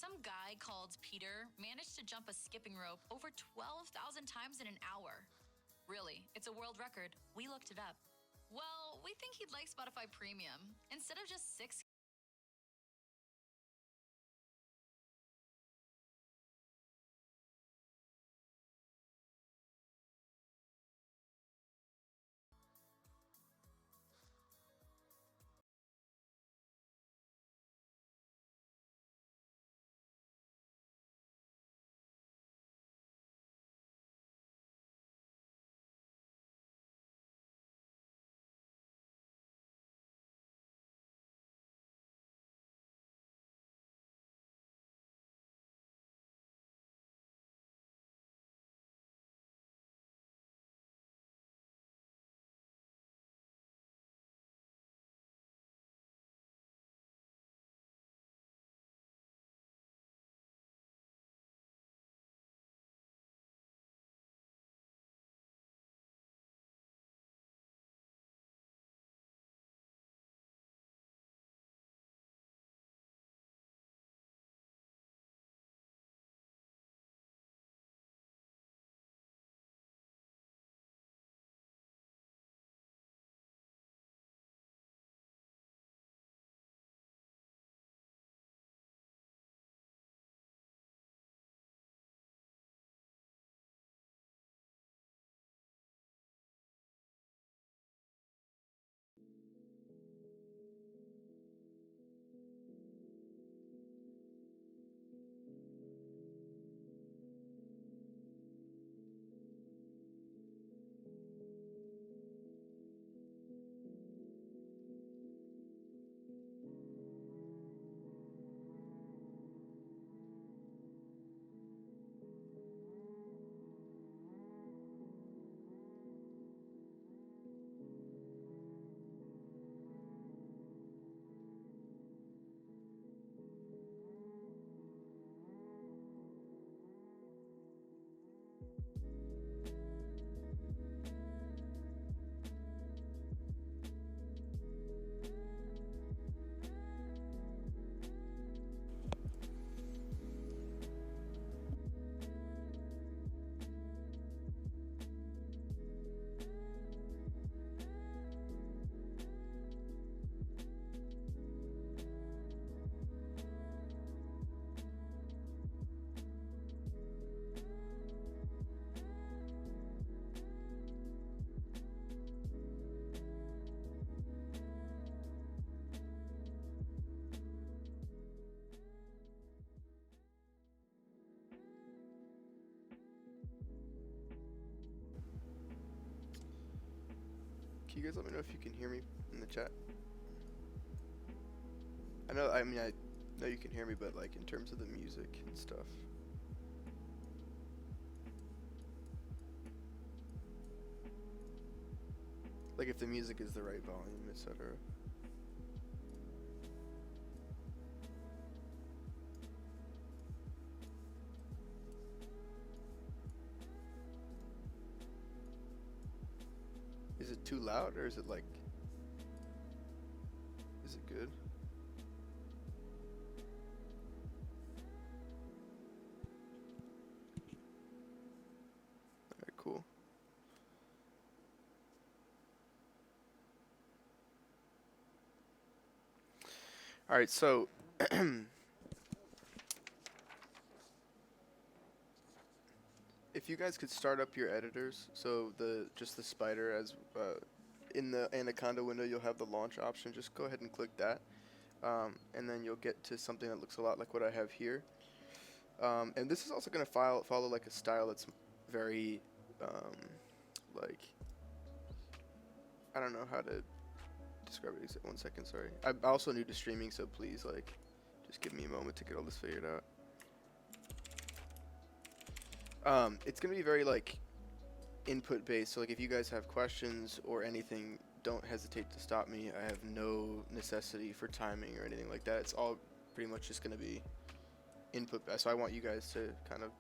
Some guy called Peter managed to jump a skipping rope over 12,000 times in an hour. Really, it's a world record. We looked it up. Well, we think he'd like Spotify Premium. Instead of just 6. Can you guys let me know if you can hear me in the chat? I know you can hear me, but like in terms of the music and stuff. Like if the music is the right volume, etc. Is it too loud, or is it like... Is it good? Alright, cool. Alright, so... if you guys could start up your editors, so just the spider as in the Anaconda window, you'll have the launch option. Just go ahead and click that, and then you'll get to something that looks a lot like what I have here. And this is also going to follow like a style that's very like, I don't know how to describe it. 1 second, sorry. I'm also new to streaming, so please like just give me a moment to get all this figured out. It's gonna be very like input based, so like if you guys have questions or anything, don't hesitate to stop me. I have no necessity for timing or anything like that. It's all pretty much just gonna be input based, so I want you guys to kind of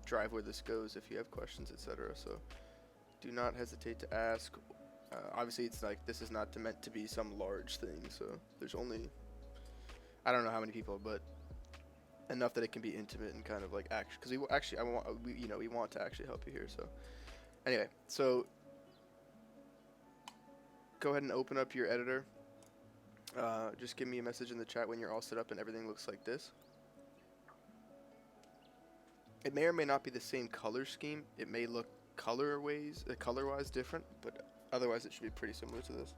drive where this goes if you have questions, etc. So do not hesitate to ask. Obviously it's like this is not meant to be some large thing, so there's only, I don't know how many people, but enough that it can be intimate and kind of like action. Because we actually, we want to actually help you here. So anyway, so go ahead and open up your editor. Just give me a message in the chat when you're all set up and everything looks like this. It may or may not be the same color scheme. It may look color-wise different, but otherwise it should be pretty similar to this.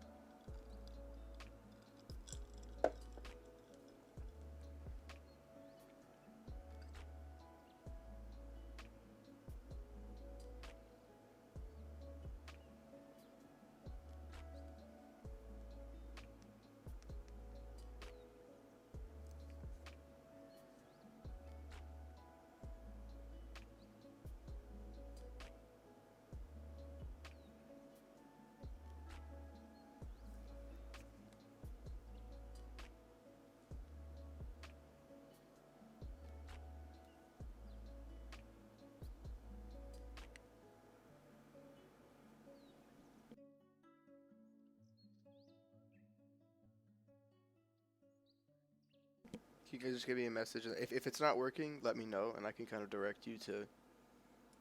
You guys just give me a message. If it's not working, let me know, and I can kind of direct you to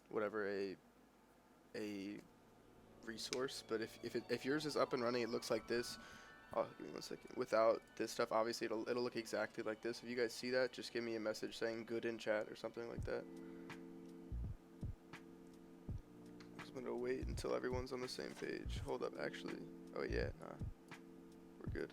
whatever a resource. But if yours is up and running, it looks like this. Oh, give me 1 second. Without this stuff, obviously it'll look exactly like this. If you guys see that, just give me a message saying good in chat or something like that. I'm just gonna wait until everyone's on the same page. Hold up, actually. Oh yeah, nah, we're good.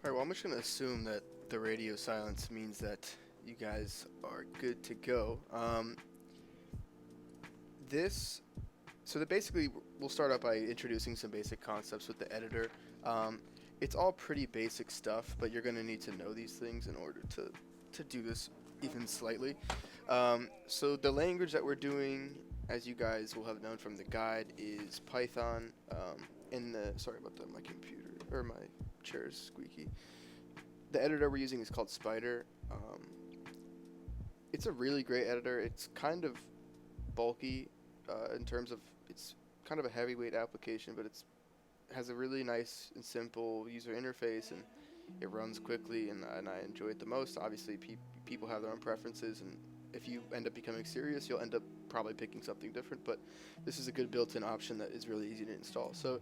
Alright, well, I'm just going to assume that the radio silence means that you guys are good to go. Basically, we'll start out by introducing some basic concepts with the editor. It's all pretty basic stuff, but you're going to need to know these things in order to do this even slightly. So the language that we're doing, as you guys will have known from the guide, is Python. Sorry about that, my computer, or my chair is squeaky. The editor we're using is called Spider. It's a really great editor. It's kind of bulky in terms of, it's kind of a heavyweight application, but it has a really nice and simple user interface, and it runs quickly, and I enjoy it the most. Obviously, people have their own preferences, and if you end up becoming serious, you'll end up probably picking something different, but this is a good built-in option that is really easy to install. So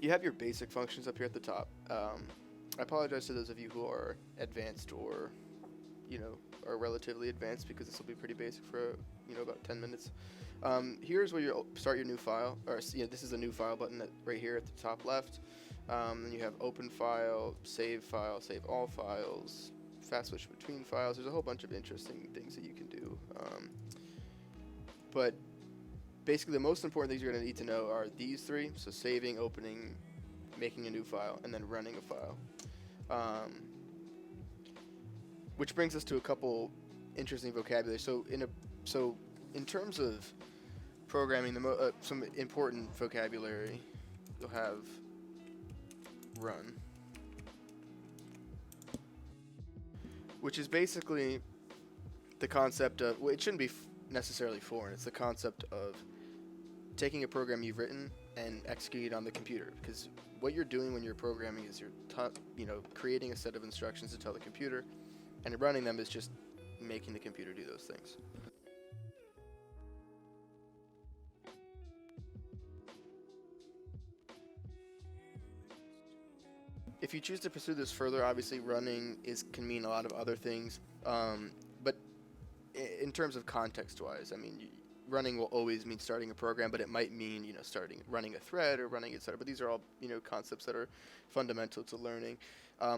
you have your basic functions up here at the top. I apologize to those of you who are advanced or, are relatively advanced, because this will be pretty basic for, about 10 minutes. Here's where you'll start your new file, or this is the new file button right here at the top left. Then you have open file, save all files, fast switch between files. There's a whole bunch of interesting things that you can do. But basically the most important things you're going to need to know are these three. So saving, opening, making a new file, and then running a file. Which brings us to a couple interesting vocabulary. So in terms of programming, some important vocabulary, you'll have run. which is basically the concept of, well, it shouldn't be necessarily foreign. It's the concept of taking a program you've written and executing it on the computer. Because what you're doing when you're programming is you're creating a set of instructions to tell the computer, and running them is just making the computer do those things. If you choose to pursue this further, obviously running can mean a lot of other things. But in terms of context-wise, I mean, running will always mean starting a program, but it might mean running a thread or running etc. But these are all concepts that are fundamental to learning.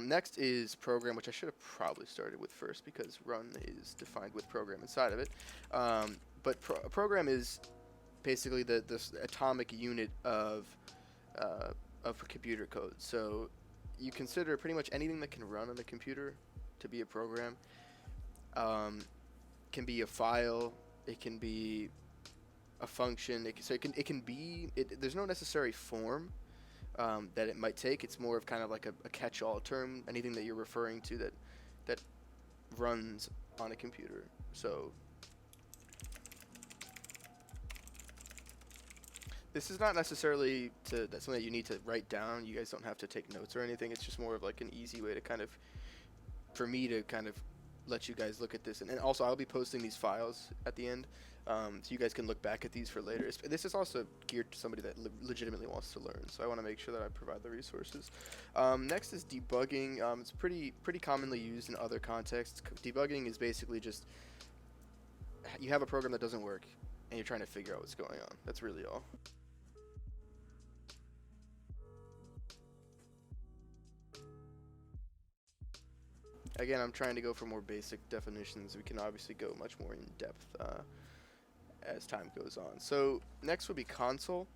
Next is program, which I should have probably started with first because run is defined with program inside of it. But a program is basically this atomic unit of computer code. So you consider pretty much anything that can run on a computer to be a program. Can be a file. It can be a function. It can be. There's no necessary form that it might take. It's more of kind of like a catch-all term. Anything that you're referring to that runs on a computer. So this is not necessarily that's something that you need to write down. You guys don't have to take notes or anything. It's just more of like an easy way to for me to let you guys look at this. And also I'll be posting these files at the end, so you guys can look back at these for later. This is also geared to somebody that legitimately wants to learn, so I want to make sure that I provide the resources. Next is debugging. It's pretty commonly used in other contexts. Debugging is basically just you have a program that doesn't work and you're trying to figure out what's going on. That's really all. Again, I'm trying to go for more basic definitions. We can obviously go much more in depth as time goes on. So next would be console,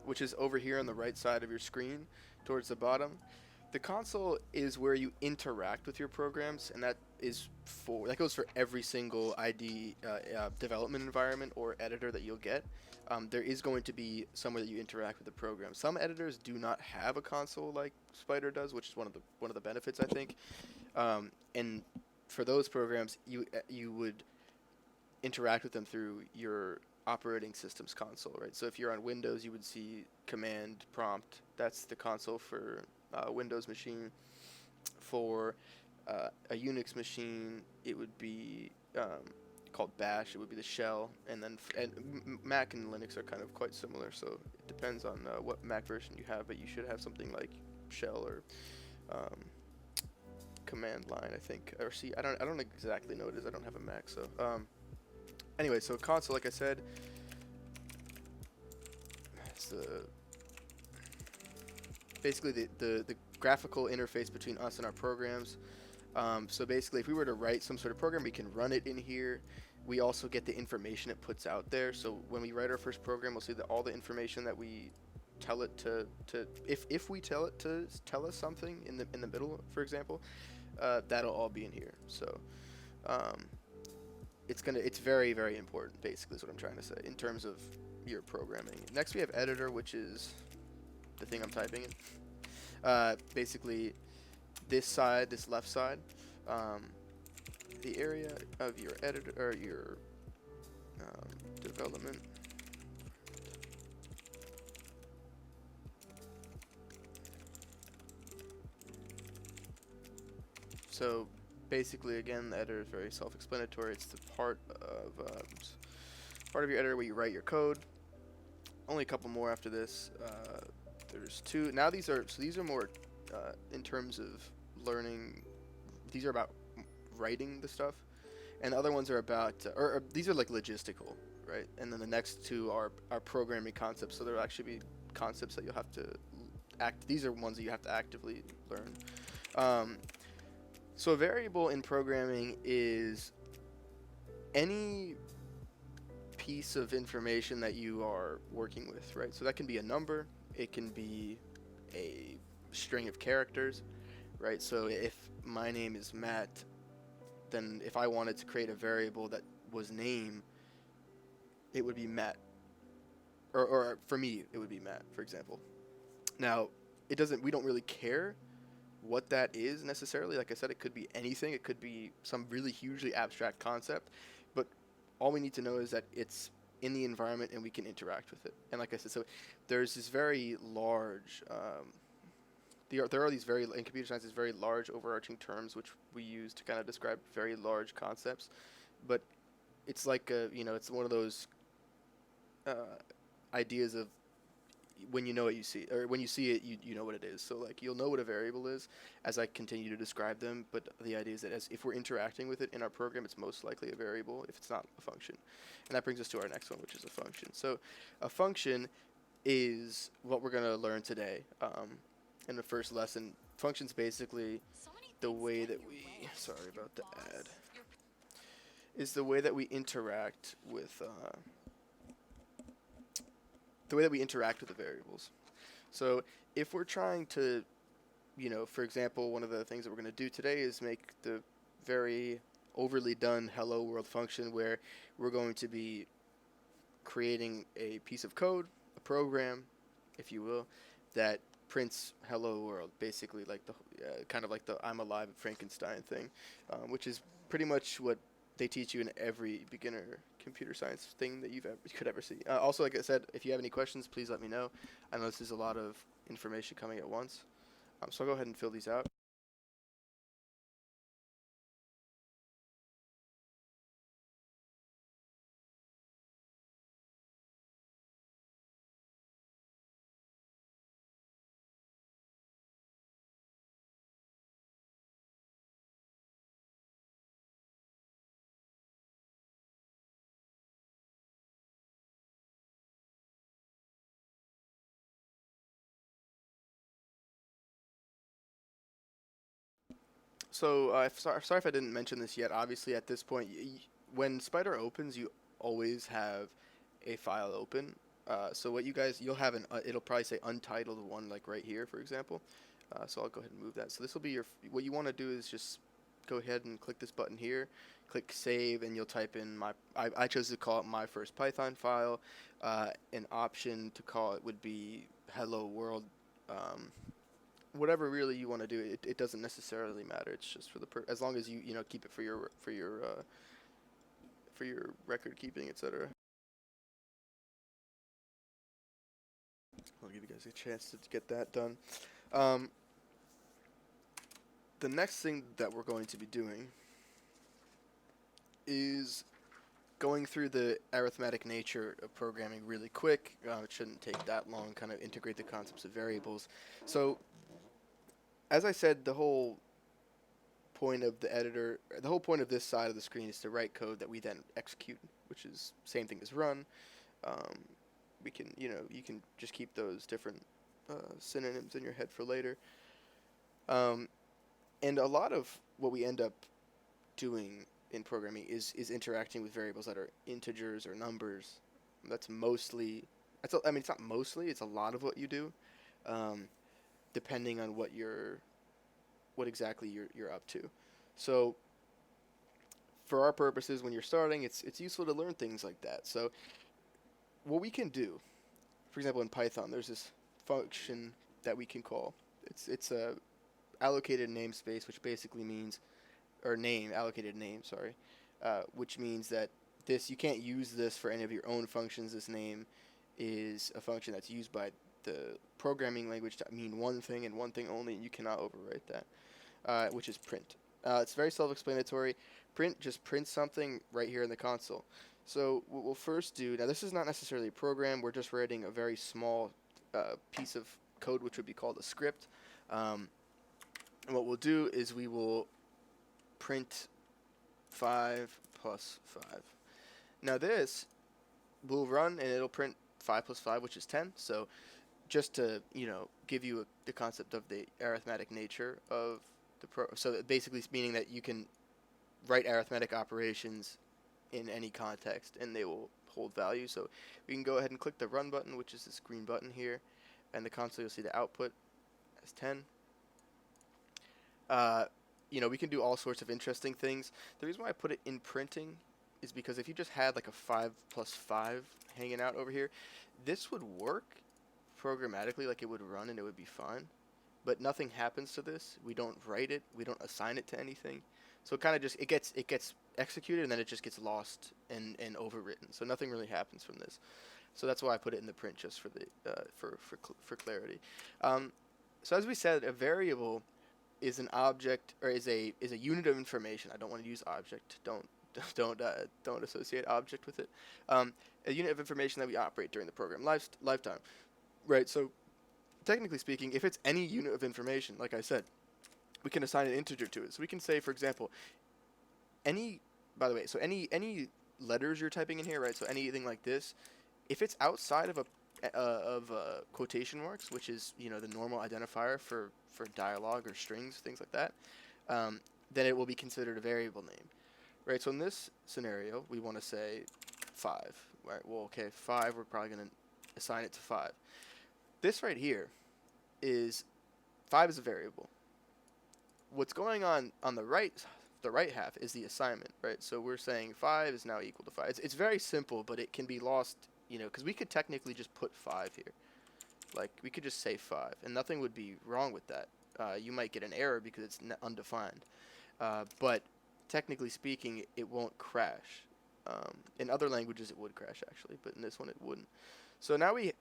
which is over here on the right side of your screen towards the bottom. The console is where you interact with your programs, and that goes for every single ID development environment or editor that you'll get. There is going to be somewhere that you interact with the program. Some editors do not have a console like Spider does, which is one of the benefits, I think. And for those programs, you would interact with them through your operating system's console, right? So if you're on Windows, you would see command prompt. That's the console for Windows machine. For a Unix machine, it would be called Bash. It would be the shell, and then Mac and Linux are kind of quite similar. So it depends on what Mac version you have, but you should have something like shell or command line, I think, or C. I don't exactly know what it is. I don't have a Mac, so anyway. So console, like I said, it's basically the graphical interface between us and our programs. So basically, if we were to write some sort of program, we can run it in here. We also get the information it puts out there. So when we write our first program, we'll see that all the information that we tell it to if we tell it to tell us something in the middle, for example, that'll all be in here. So it's very, very important, basically, is what I'm trying to say in terms of your programming. Next, we have editor, which is the thing I'm typing in. Basically, this left side, the area of your editor or your development. So basically, again, the editor is very self-explanatory. It's the part of your editor where you write your code. Only a couple more after this. There's two. Now these are more in terms of learning. These are about writing the stuff, and the other ones are about or these are like logistical, right? And then the next two are programming concepts. So there'll actually be concepts that you'll have to these are ones that you have to actively learn. So a variable in programming is any piece of information that you are working with, right? So that can be a number, it can be a string of characters, right? So if my name is Matt, then if I wanted to create a variable that was name, it would be Matt. Or for me, it would be Matt, for example. Now, we don't really care what that is necessarily. Like I said, it could be anything. It could be some really hugely abstract concept, but all we need to know is that it's in the environment and we can interact with it. And like I said, so there's this very large there are these very in computer science these very large overarching terms which we use to kind of describe very large concepts, but it's like it's one of those uh, ideas of when you know what you see, or when you see it, you know what it is. So like you'll know what a variable is as I continue to describe them, but the idea is that as if we're interacting with it in our program, it's most likely a variable if it's not a function. And that brings us to our next one, which is a function. So a function is what we're going to learn today in the first lesson. Functions basically So many the things way get in that your we way. sorry Your about the ad boss, your is the way that we interact with the way that we interact with the variables. So if we're trying to, for example, one of the things that we're going to do today is make the very overly done hello world function where we're going to be creating a piece of code, a program, if you will, that prints hello world, basically like the kind of like the I'm alive at Frankenstein thing, which is pretty much what they teach you in every beginner computer science thing that you could ever see. Also, like I said, if you have any questions, please let me know. I know this is a lot of information coming at once, so I'll go ahead and fill these out. So, sorry if I didn't mention this yet. Obviously, at this point, when Spider opens, you always have a file open. So what you'll have it'll probably say untitled one, like right here, for example. So I'll go ahead and move that. So this will be what you want to do is just go ahead and click this button here, click save, and you'll type in I chose to call it my first Python file. An option to call it would be hello world. Whatever really you want to do, it doesn't necessarily matter. It's just for as long as you keep it for your record keeping, etc. I'll give you guys a chance to get that done. Um, the next thing that we're going to be doing is going through the arithmetic nature of programming really quick. It shouldn't take that long. Kind of integrate the concepts of variables. So, as I said, the whole the whole point of this side of the screen is to write code that we then execute, which is same thing as run. Um, we can, you can just keep those different synonyms in your head for later. Um, and a lot of what we end up doing in programming is interacting with variables that are integers or numbers. That's mostly, I mean, it's not mostly, it's a lot of what you do, um, depending on what exactly you're up to. So for our purposes, when you're starting, it's useful to learn things like that. So what we can do, for example, in Python, there's this function that we can call. It's a allocated namespace, which basically means, or name allocated name, sorry, which means that you can't use this for any of your own functions. This name is a function that's used by the programming language to mean one thing and one thing only, and you cannot overwrite that, which is print. It's very self-explanatory. Print just prints something right here in the console. So what we'll first do, now this is not necessarily a program, we're just writing a very small piece of code which would be called a script. And what we'll do is we will print 5 plus 5. Now this will run and it'll print 5 plus 5, which is 10. So just to, give you the concept of the arithmetic nature of so basically meaning that you can write arithmetic operations in any context and they will hold value. So we can go ahead and click the run button, which is this green button here, and the console you'll see the output as 10. We can do all sorts of interesting things. The reason why I put it in printing is because if you just had like a 5 plus 5 hanging out over here, this would work programmatically, like it would run and it would be fine. but nothing happens to this. We don't write it. We don't assign it to anything. So it kind of just it gets executed and then it just gets lost and overwritten. So nothing really happens from this. So that's why I put it in the print just for the for clarity. So as we said, a variable is an object or is a unit of information. I don't want to use object. Don't associate object with it. A unit of information that we operate during the program lifetime. Right. So technically speaking, if it's any unit of information, like I said, we can assign an integer to it. So we can say, for example, any. By the way, so any letters you're typing in here, right? So anything like this, if it's outside of quotation marks, which is the normal identifier for dialogue or strings, things like that, then it will be considered a variable name, right? So in this scenario, we want to say 5, right? Well, okay, 5, we're probably going to assign it to 5. This right here is 5 is a variable. What's going on the right half is the assignment, right? So we're saying 5 is now equal to 5. It's very simple, but it can be lost, because we could technically just put 5 here. Like, we could just say 5, and nothing would be wrong with that. You might get an error because it's undefined. But technically speaking, it won't crash. In other languages, it would crash, actually, but in this one, it wouldn't. So now we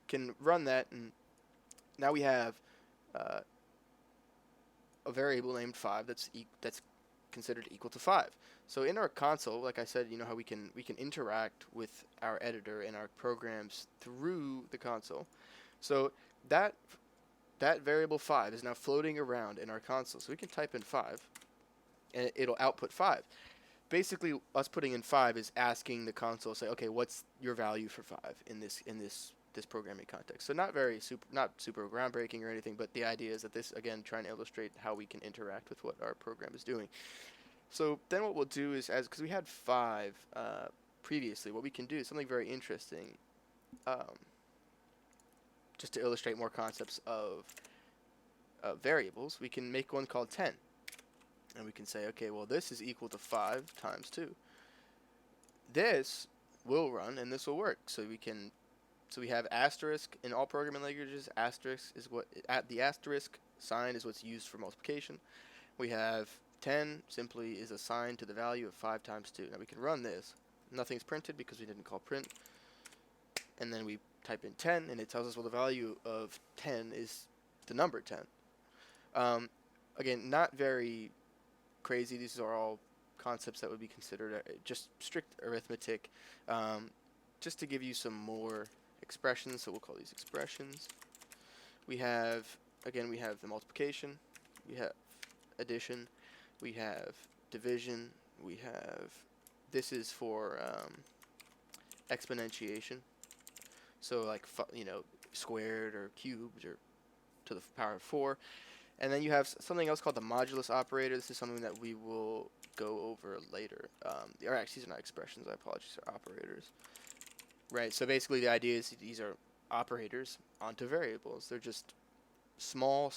can run that, and now we have a variable named 5 that's considered equal to 5. So in our console, like I said, how we can interact with our editor and our programs through the console. So that variable 5 is now floating around in our console. So we can type in 5, and it'll output 5. Basically, us putting in 5 is asking the console, say, okay, what's your value for 5 in this programming context? So not super groundbreaking or anything, but the idea is that this, again, trying to illustrate how we can interact with what our program is doing. So then what we'll do is, because we had 5 previously, what we can do is something very interesting, just to illustrate more concepts of variables. We can make one called 10. And we can say, okay, well, this is equal to 5 times 2. This will run, and this will work. So we have asterisk in all programming languages. Asterisk is the asterisk sign is what's used for multiplication. We have 10 simply is assigned to the value of 5 times 2. Now we can run this. Nothing's printed because we didn't call print. And then we type in 10, and it tells us, well, the value of 10 is the number 10. Again, not very crazy. These are all concepts that would be considered just strict arithmetic. Just to give you some more expressions, so we'll call these expressions. We have the multiplication, we have addition, we have division, we have, this is for exponentiation, so like squared or cubed or to the power of 4. And then you have something else called the modulus operator. This is something that we will go over later. Or actually, these are not expressions. I apologize. They're operators. Right. So basically, the idea is these are operators onto variables. They're just small.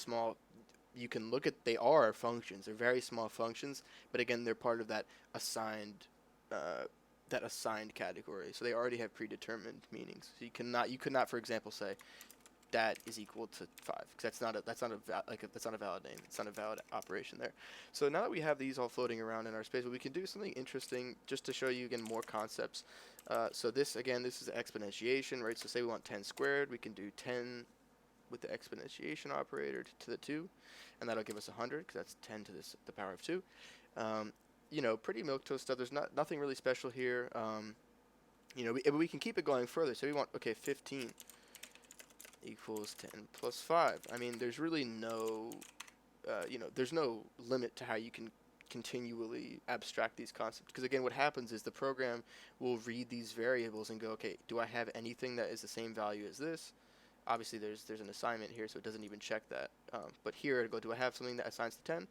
You can look at. They are functions. They're very small functions. But again, they're part of that assigned category. So they already have predetermined meanings. So you could not, for example, say that is equal to 5, because that's not a valid name. It's not a valid operation there. So now that we have these all floating around in our space, we can do something interesting just to show you again more concepts. So this is exponentiation, right? So say we want 10 squared, we can do 10 with the exponentiation operator to the 2, and that'll give us 100, because that's 10 to the power of 2. Pretty milquetoast stuff. There's nothing really special here. We can keep it going further. So we want 15 equals 10 plus 5. I mean, there's really no, there's no limit to how you can continually abstract these concepts. Because again, what happens is the program will read these variables and go, okay, do I have anything that is the same value as this? Obviously, there's an assignment here, so it doesn't even check that. But here, it'll go, do I have something that assigns to 10?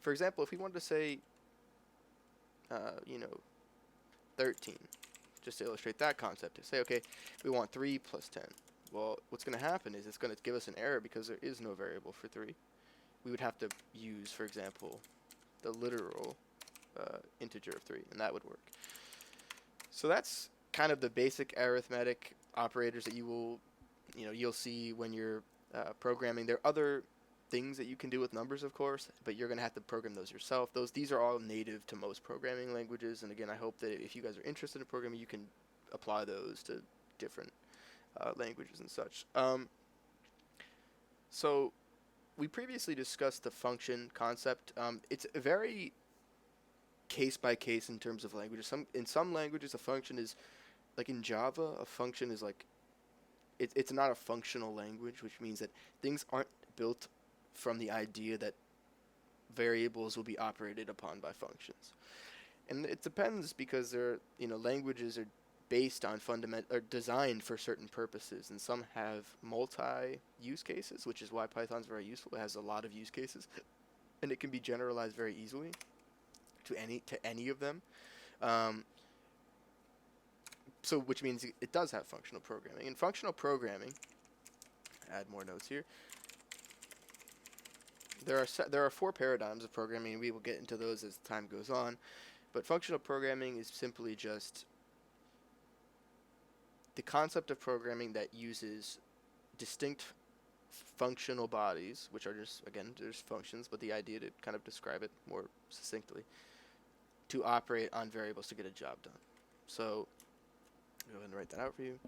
For example, if we wanted to say, 13, just to illustrate that concept, to say, okay, we want 3 plus 10. Well, what's going to happen is it's going to give us an error because there is no variable for 3. We would have to use, for example, the literal integer of 3, and that would work. So that's kind of the basic arithmetic operators that you'll see when you're programming. There are other things that you can do with numbers, of course, but you're going to have to program those yourself. These are all native to most programming languages, and again, I hope that if you guys are interested in programming, you can apply those to different languages and such. So we previously discussed the function concept. It's a very case by case in terms of languages. In some languages, a function is like in Java. A function is like it's not a functional language, which means that things aren't built from the idea that variables will be operated upon by functions. And it depends because languages are based on are designed for certain purposes, and some have multi-use cases, which is why Python's very useful. It has a lot of use cases, and it can be generalized very easily to any of them. So which means it does have functional programming. In functional programming, add more notes here. There are 4 paradigms of programming, and we will get into those as time goes on. But functional programming is simply just the concept of programming that uses distinct functional bodies, which are just, again, there's functions, but the idea to kind of describe it more succinctly, to operate on variables to get a job done. So go ahead and write that out for you.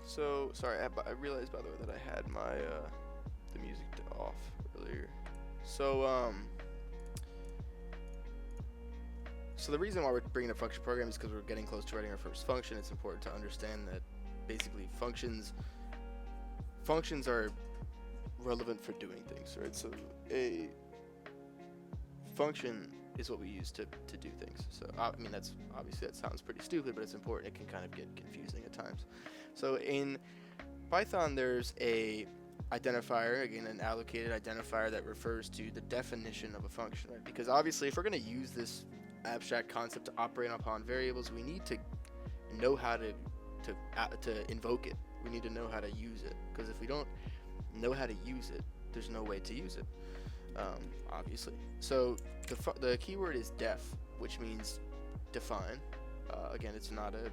So, sorry, I realized, by the way, that I had my, the music off earlier. So, so the reason why we're bringing up function programming is because we're getting close to writing our first function. It's important to understand that basically functions are relevant for doing things, right? So a function is what we use to do things. So I mean, that's obviously, that sounds pretty stupid, but it's important. It can kind of get confusing at times. So in Python, there's a identifier, again, an allocated identifier that refers to the definition of a function, right? Because obviously, if we're going to use this abstract concept to operate upon variables, we need to know how to invoke it. We need to know how to use it, because if we don't know how to use it, there's no way to use it, obviously. So the keyword is def, which means define. Again, it's not a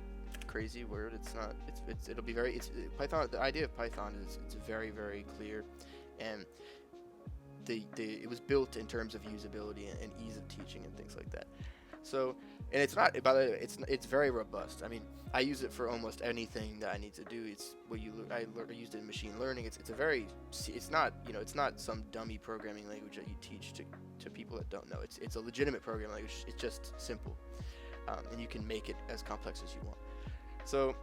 crazy word. It'll be very. Python. The idea of Python is it's very, very clear, and it was built in terms of usability and ease of teaching and things like that. So, and it's not, by the way, it's very robust. I mean, I use it for almost anything that I need to do. It's what I used it in machine learning. It's not some dummy programming language that you teach to people that don't know. It's a legitimate programming language. It's just simple, and you can make it as complex as you want. So,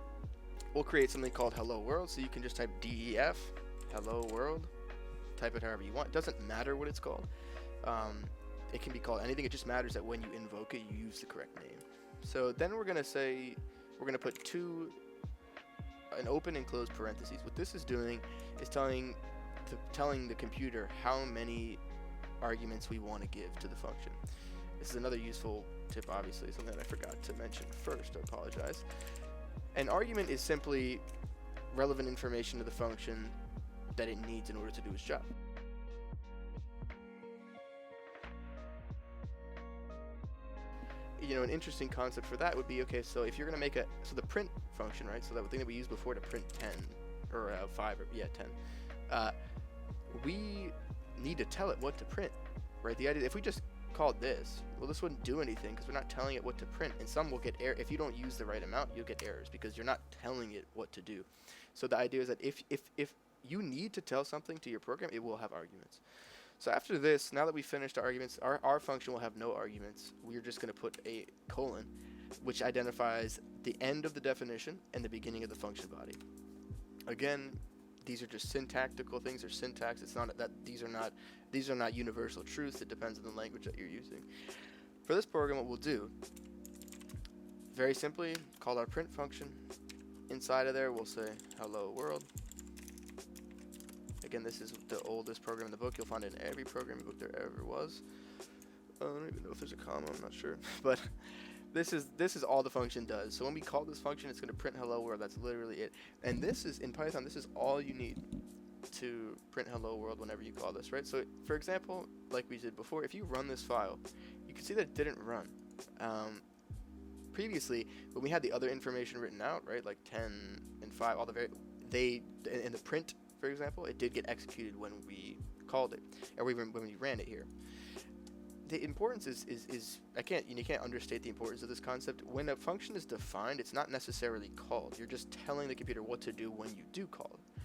we'll create something called Hello World. So you can just type DEF, Hello World, type it however you want. It doesn't matter what it's called. It can be called anything. It just matters that when you invoke it, you use the correct name. So then we're going to put an open and closed parentheses. What this is doing is telling the computer how many arguments we want to give to the function. This is another useful tip, obviously, something that I forgot to mention first. I apologize. An argument is simply relevant information to the function that it needs in order to do its job. An interesting concept for that would be, okay, so if you're going to make the print function, right, so that thing that we used before to print 10, or 5, or 10, we need to tell it what to print, right? The idea, if we just called this, well, this wouldn't do anything because we're not telling it what to print, and some will get error. If you don't use the right amount, you'll get errors because you're not telling it what to do. So the idea is that if you need to tell something to your program, it will have arguments. So after this, now that we finished our arguments, our function will have no arguments. We're just going to put a colon, which identifies the end of the definition and the beginning of the function body. Again, these are just syntactical things or syntax. It's not that these are not universal truths. It depends on the language that you're using. For this program, what we'll do, very simply, call our print function. Inside of there, we'll say hello world. Again, this is the oldest program in the book. You'll find it in every programming book there ever was. I don't even know if there's a comma. I'm not sure. But This is all the function does. So when we call this function, it's going to print hello world. That's literally it. And this is in Python. This is all you need to print hello world whenever you call this, right? So for example, like we did before, if you run this file, you can see that it didn't run. Previously, when we had the other information written out, right, like 10 and 5, all the in the print, for example, it did get executed when we called it, or even when we ran it here. The importance is you can't understate the importance of this concept. When a function is defined, it's not necessarily called. You're just telling the computer what to do when you do call it,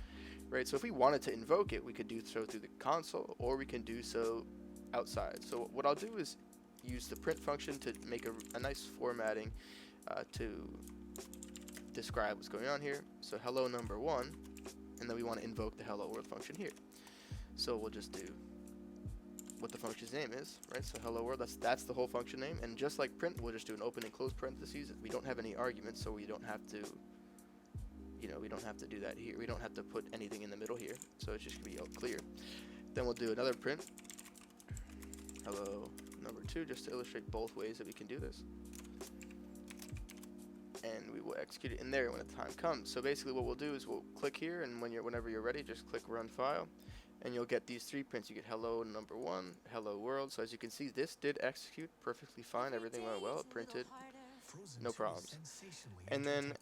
right? So if we wanted to invoke it, we could do so through the console, or we can do so outside. So what I'll do is use the print function to make a nice formatting to describe what's going on here. So hello number 1, and then we want to invoke the hello world function here. So we'll just do what the function's name is, right? So hello world, that's the whole function name, and just like print, we'll just do an open and close parentheses. We don't have any arguments, so we don't have to, we don't have to do that here. We don't have to put anything in the middle here, so it's just gonna be all clear. Then we'll do another print, hello number 2, just to illustrate both ways that we can do this. And we will execute it in there when the time comes. So basically what we'll do is we'll click here, and whenever you're ready, just click run file, and you'll get these 3 prints. You get hello number 1, hello world. So as you can see, this did execute perfectly fine. Everything went well. It printed, no problems. And then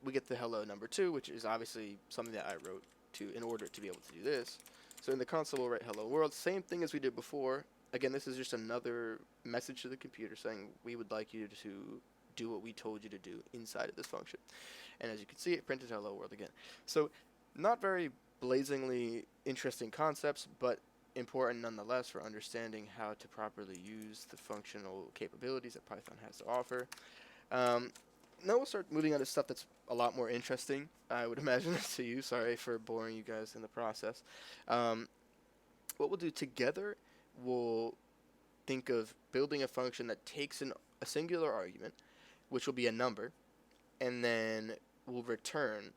we get the hello number 2, which is obviously something that I wrote in order to be able to do this. So in the console, we'll write hello world. Same thing as we did before. Again, this is just another message to the computer saying we would like you to do what we told you to do inside of this function. And as you can see, it printed hello world again. So not very blazingly interesting concepts, but important nonetheless for understanding how to properly use the functional capabilities that Python has to offer. Now we'll start moving on to stuff that's a lot more interesting, I would imagine, to you. Sorry for boring you guys in the process. What we'll do together, we'll think of building a function that takes a singular argument, which will be a number, and then we'll return.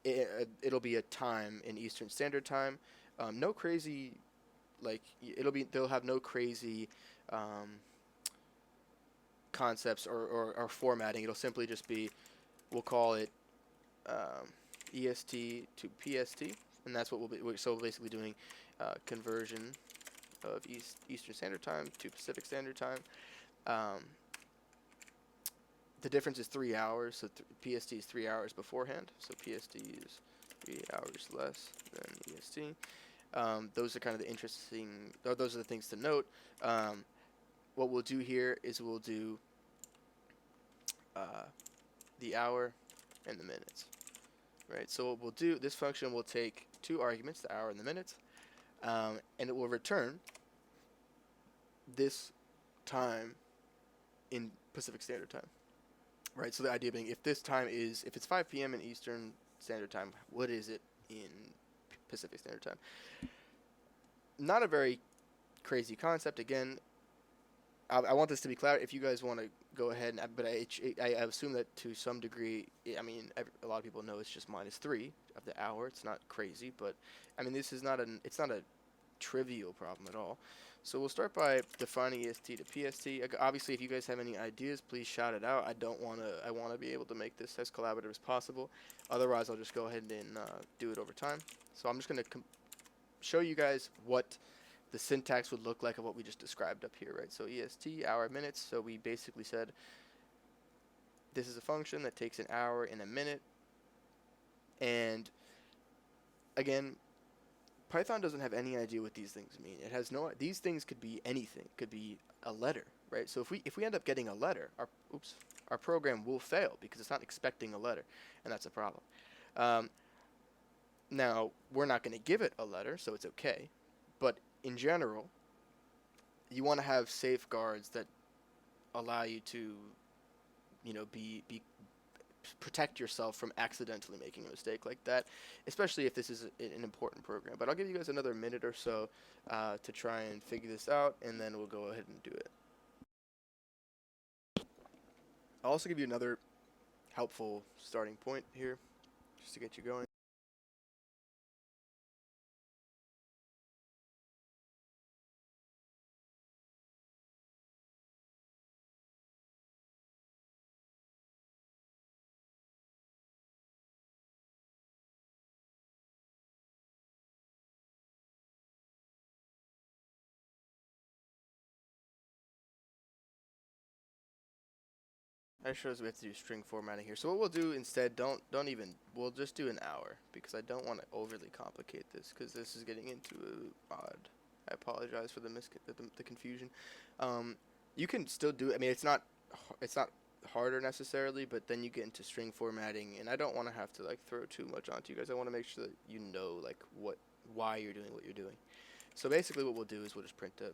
It'll be a time in Eastern Standard Time. No crazy, they'll have no crazy concepts or formatting. It'll simply just be, we'll call it EST to PST, and that's what we're basically doing conversion of Eastern Standard Time to Pacific Standard Time. The difference is 3 hours, so PST is 3 hours beforehand, so PST is 3 hours less than EST. Those are kind of those are the things to note. What we'll do here is we'll do the hour and the minutes, right? So what we'll do, this function will take 2 arguments, the hour and the minutes, and it will return this time in Pacific Standard Time, right? So the idea being, if it's 5 p.m. in Eastern Standard Time, what is it in Pacific Standard Time? Not a very crazy concept. Again, I want this to be clear. If you guys want to go ahead, but I assume that to some degree, a lot of people know it's just -3 of the hour. It's not crazy, but this is it's not a trivial problem at all. So we'll start by defining EST to PST. Obviously, if you guys have any ideas, please shout it out. I want to be able to make this as collaborative as possible. Otherwise, I'll just go ahead and do it over time. So I'm just going to show you guys what the syntax would look like of what we just described up here, right? So EST, hour, minutes. So we basically said this is a function that takes an hour and a minute. And again, Python doesn't have any idea what these things mean. It has these things could be anything. It could be a letter, right? So if we end up getting a letter, our program will fail because it's not expecting a letter, and that's a problem. Now, we're not going to give it a letter, so it's okay. But in general, you want to have safeguards that allow you to, protect yourself from accidentally making a mistake like that, especially if this is an important program. But I'll give you guys another minute or so to try and figure this out, and then we'll go ahead and do it. I'll also give you another helpful starting point here, just to get you going. That shows we have to do string formatting here. So what we'll do instead, we'll just do an hour because I don't want to overly complicate this because this is getting into odd. I apologize for the confusion. You can still do it. I mean, it's not harder necessarily, but then you get into string formatting, and I don't want to have to like throw too much onto you guys. I want to make sure that you know like why you're doing what you're doing. So basically, what we'll do is we'll just print a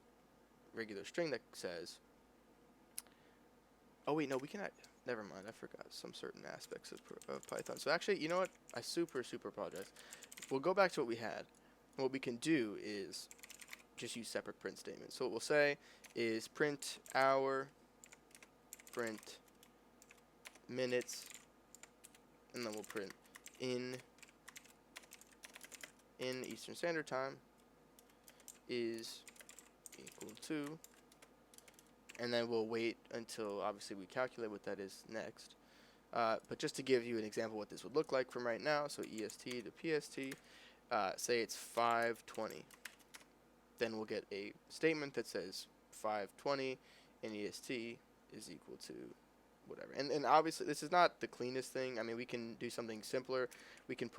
regular string that says. Oh wait, no, we can. Never mind, I forgot some certain aspects of Python. So actually, you know what? I super apologize. We'll go back to what we had. What we can do is just use separate print statements. So what we'll say is print hour, print minutes, and then we'll print in Eastern Standard Time is equal to, and then we'll wait until obviously we calculate what that is next. But just to give you an example what this would look like from right now, so EST to PST, say it's 5:20. Then we'll get a statement that says 5:20 and EST is equal to whatever. And obviously this is not the cleanest thing. I mean, we can do something simpler. We can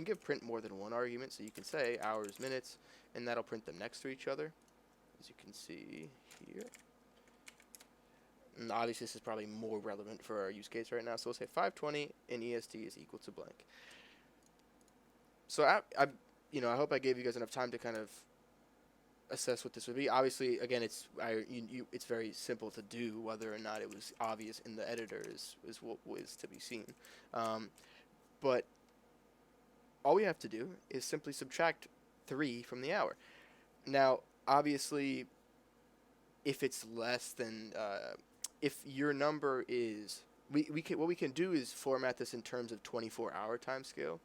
give print more than one argument, so you can say hours, minutes, and that'll print them next to each other, as you can see here. And obviously this is probably more relevant for our use case right now. So we'll say 5:20 and EST is equal to blank. So I hope I gave you guys enough time to kind of assess what this would be. Obviously, again, it's very simple to do. Whether or not it was obvious in the editor is what was to be seen. But all we have to do is simply subtract 3 from the hour. Now, obviously, if it's less than if your number is what we can do is format this in terms of 24-hour time scale.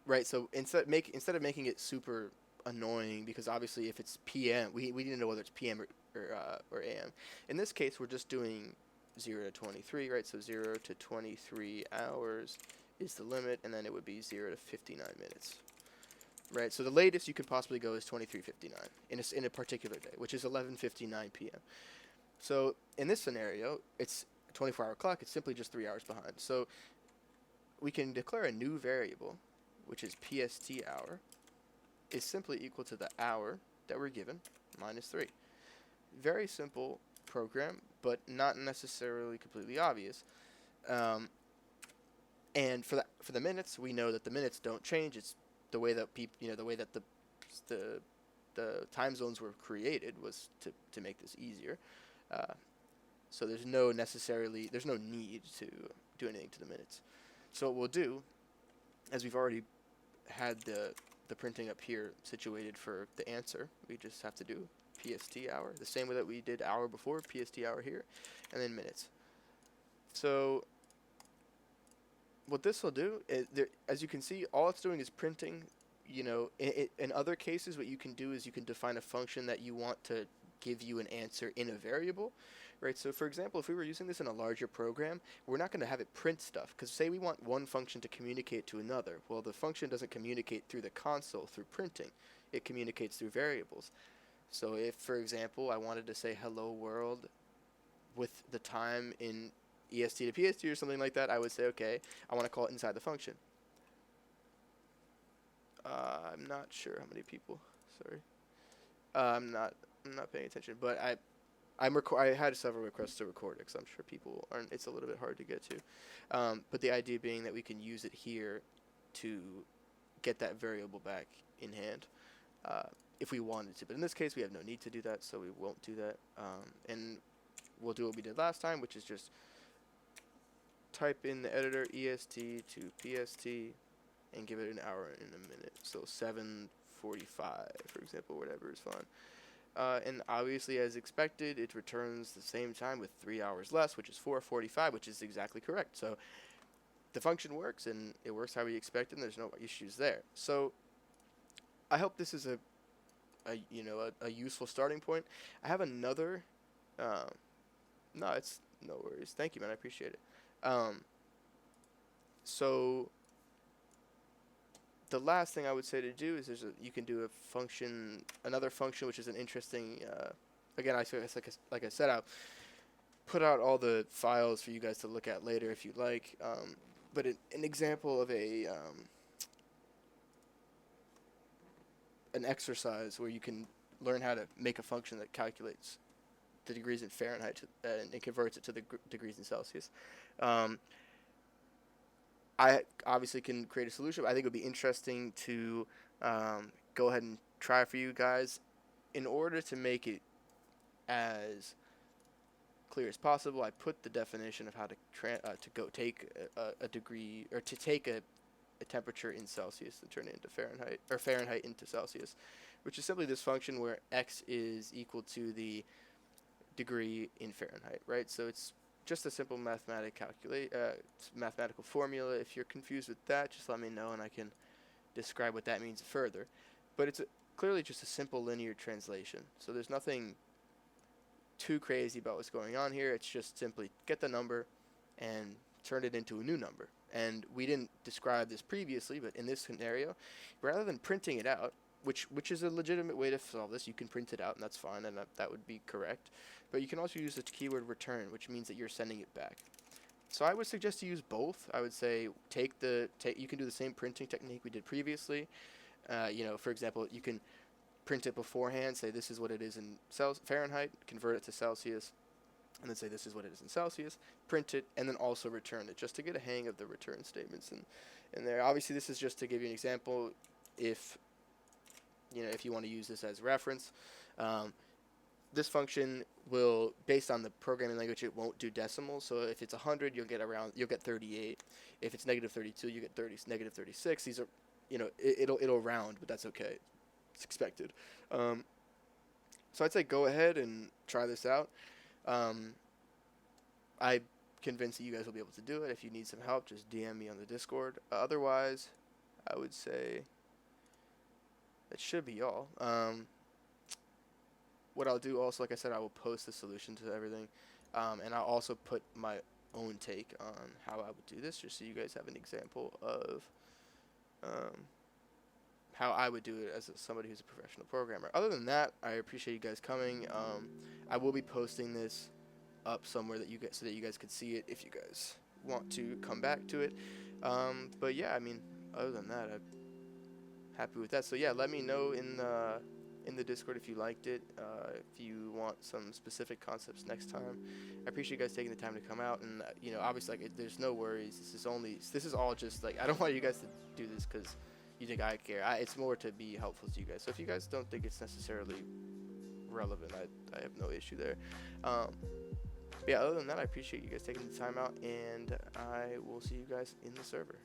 Right, so instead of making it super annoying, because obviously if it's PM, we need to know whether it's PM or AM. In this case, we're just doing 0 to 23, right? So 0 to 23 hours is the limit, and then it would be 0 to 59 minutes. Right, so the latest you could possibly go is 23:59 in a particular day, which is 11:59 p.m. So in this scenario, it's a 24-hour clock. It's simply just 3 hours behind. So we can declare a new variable, which is PST hour, is simply equal to the hour that we're given minus 3. Very simple program, but not necessarily completely obvious. And for the minutes, we know that the minutes don't change. It's the way that the way that the time zones were created was to make this easier. So there's no need to do anything to the minutes. So what we'll do, as we've already had the printing up here situated for the answer, we just have to do PST hour, the same way that we did hour before, PST hour here, and then minutes. So what this will do is, as you can see, all it's doing is printing. In other cases, what you can do is you can define a function that you want to give you an answer in a variable, right? So for example, if we were using this in a larger program, we're not going to have it print stuff, because say we want one function to communicate to another. Well, the function doesn't communicate through the console through printing. It communicates through variables. So if, for example, I wanted to say hello world with the time in EST to PST or something like that, I would say, okay, I want to call it inside the function. I'm not sure how many people. Sorry, I'm not paying attention. But I had several requests to record it, because I'm sure people aren't. It's a little bit hard to get to. But the idea being that we can use it here to get that variable back in hand, if we wanted to. But in this case, we have no need to do that, so we won't do that. And we'll do what we did last time, which is just type in the editor EST to PST and give it an hour and a minute. So 7:45, for example, whatever is fine. And obviously, as expected, it returns the same time with 3 hours less, which is 4:45, which is exactly correct. So the function works, and it works how we expected, and there's no issues there. So I hope this is a useful starting point. I have another. No, it's no worries. Thank you, man. I appreciate it. So the last thing I would say to do is you can do another function, which is an interesting. Again, like I said, I'll put out all the files for you guys to look at later if you'd like. But an example of an exercise where you can learn how to make a function that calculates the degrees in Fahrenheit and converts it to the degrees in Celsius. I obviously can create a solution. I think it would be interesting to go ahead and try for you guys. In order to make it as clear as possible, I put the definition of how to go take a degree, or to take a temperature in Celsius and turn it into Fahrenheit, or Fahrenheit into Celsius, which is simply this function where x is equal to the degree in Fahrenheit, right? So it's just a simple mathematical formula. If you're confused with that, just let me know and I can describe what that means further. But it's clearly just a simple linear translation. So there's nothing too crazy about what's going on here. It's just simply get the number and turn it into a new number. And we didn't describe this previously, but in this scenario, rather than printing it out, which is a legitimate way to solve this, you can print it out, and that's fine, and that would be correct. But you can also use the keyword return, which means that you're sending it back. So I would suggest to use both. I would say you can do the same printing technique we did previously. For example, you can print it beforehand, say this is what it is in Fahrenheit, convert it to Celsius, and then say this is what it is in Celsius, print it, and then also return it, just to get a hang of the return statements in there. Obviously, this is just to give you an example. If you want to use this as reference, this function will, based on the programming language, it won't do decimals. So if it's 100, you'll get 38. If it's negative 32, you get negative 36. These are, it'll round, but that's okay. It's expected. So I'd say go ahead and try this out. I'm convinced that you guys will be able to do it. If you need some help, just DM me on the Discord. Otherwise, I would say that should be all. What I'll do also, like I said, I will post the solution to everything, and I'll also put my own take on how I would do this, just so you guys have an example of how I would do it as somebody who's a professional programmer. Other than that, I appreciate you guys coming. I will be posting this up somewhere so that you guys could see it if you guys want to come back to it. But yeah, I mean, other than that, I'm happy with that. So yeah, let me know in the Discord if you liked it, if you want some specific concepts next time. I appreciate you guys taking the time to come out, and obviously, there's no worries. This is all just I don't want you guys to do this because you think I care. It's more to be helpful to you guys. So if you guys don't think it's necessarily relevant, I have no issue there. Yeah, other than that, I appreciate you guys taking the time out, and I will see you guys in the server.